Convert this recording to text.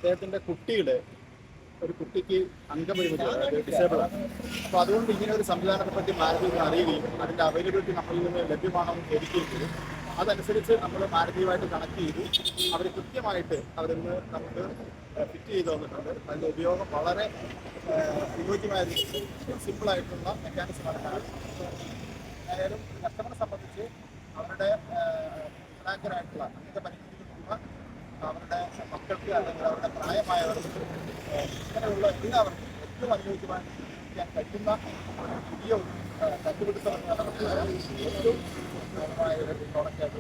അദ്ദേഹത്തിന്റെ കുട്ടിയുടെ ഒരു കുട്ടിക്ക് അംഗപരിമിതി, അതായത് ഡിസേബിൾ ആണ്. അപ്പോൾ അതുകൊണ്ട് ഇങ്ങനെ ഒരു സംവിധാനത്തെ പറ്റി മാരുതിയിൽ അറിയുകയും അതിന്റെ അവൈലബിലിറ്റി നമ്മളിൽ നിന്ന് ലഭ്യമാണോ എന്ന് ചോദിക്കുകയും ചെയ്തു. അതനുസരിച്ച് നമ്മൾ മാരുതിയുമായിട്ട് കണക്ട് ചെയ്തു. അവർ കൃത്യമായിട്ട് അവരിന്ന് നമുക്ക് ഫിറ്റ് ചെയ്ത് തന്നിട്ടുണ്ട്. അതിൻ്റെ ഉപയോഗം വളരെ അനുയോജ്യമായ സിമ്പിളായിട്ടുള്ള മെക്കാനിസമാണ്. ഏതായാലും കസ്റ്റമറെ സംബന്ധിച്ച് അവരുടെ വികലാംഗരായിട്ടുള്ള അമിത പരിമിതികളുള്ള അവരുടെ മക്കൾക്ക് അല്ലെങ്കിൽ അവരുടെ പ്രായമായവർക്ക് ഇങ്ങനെയുള്ള എല്ലാവർക്കും ഏറ്റവും അനുയോജ്യമായി ചെയ്യാൻ കഴിയുന്ന ഒരു പുതിയ കണ്ടുപിടുത്തം ഏറ്റവും ഒരു പ്രോഡക്റ്റായിട്ട്